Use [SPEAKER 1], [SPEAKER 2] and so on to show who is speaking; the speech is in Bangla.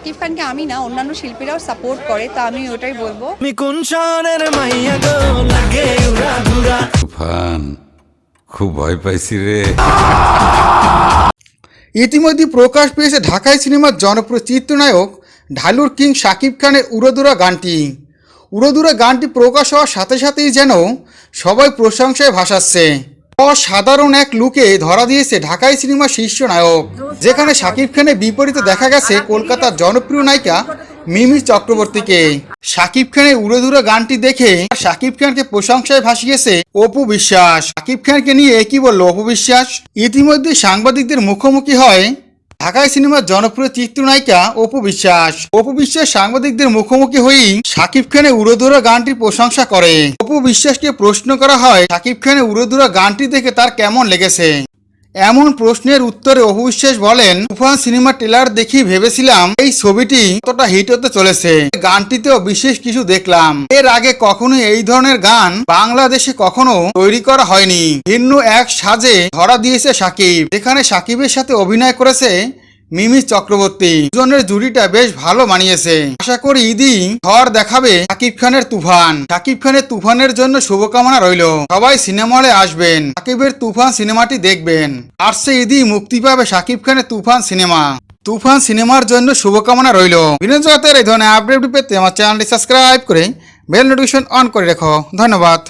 [SPEAKER 1] শাকিব খানকে আমি না অন্যান্য শিল্পীরাও সাপোর্ট করে, তা আমি ওটাই বলবো।
[SPEAKER 2] তুফান, খুব ভয় পাইছি রে।
[SPEAKER 3] ইতিমধ্যে প্রকাশ পেয়েছে ঢাকাই সিনেমার জনপ্রিয় চিত্রনায়ক ঢালুর কিং শাকিব খানের উড়োদুরা গানটি। উড়োদুরা গানটি প্রকাশ হওয়ার সাথে সাথেই যেন সবাই প্রশংসায় ভাসাচ্ছে। অসাধারণ এক লুকে ধরা দিয়েছে ঢাকাই সিনেমার শীর্ষ নায়ক, যেখানে শাকিব খানের বিপরীতে দেখা গেছে কলকাতার জনপ্রিয় নায়িকা মিমি চক্রবর্তীকে। শাকিব খানের উড়োদুরা গানটি দেখে শাকিব খানকে প্রশংসায় ভাসিয়েছে অপু বিশ্বাস। শাকিব খানকে নিয়ে একই বলল অপু বিশ্বাস। ইতিমধ্যে সাংবাদিকদের মুখোমুখি হয় ঢাকাই সিনেমার জনপ্রিয় চিত্রনায়িকা অপু বিশ্বাস। অপু বিশ্বাস সাংবাদিকদের মুখোমুখি হয়েই শাকিব খানের উড়োদুরা গানটির প্রশংসা করে। অপু বিশ্বাসকে প্রশ্ন করা হয় শাকিব খানের উড়োদুরা গানটি দেখে তার কেমন লেগেছে। এমন প্রশ্নের উত্তরে অপু বিশ্বাস বলেন, তুফান সিনেমা ট্রেলার দেখি ভেবেছিলাম এই ছবিটি কতটা হিট হতে চলেছে। গানটিতেও বিশেষ কিছু দেখলাম। এর আগে কখনোই এই ধরনের গান বাংলাদেশে কখনো তৈরি করা হয়নি। ভিন্ন এক সাজে ধরা দিয়েছে শাকিব, যেখানে শাকিবের সাথে অভিনয় করেছে মিমি চক্রবর্তী। দুজনের জুটিটা বেশ ভালো মানিয়েছে। আশা করি ঈদই ঝড় দেখাবে শাকিব খানের তুফান। শাকিব খানের তুফানের জন্য শুভকামনা রইল। সবাই সিনেমা হলে আসবেন, শাকিবের তুফান সিনেমাটি দেখবেন। আসছে ঈদই মুক্তি পাবে শাকিব খানের তুফান সিনেমা। তুফান সিনেমার জন্য শুভকামনা রইল। বিনোদন জগতের এই ধরনের আপডেট পেতে আমার চ্যানেলটি সাবস্ক্রাইব করে বেল নোটিফিকেশন অন করে রেখো। ধন্যবাদ।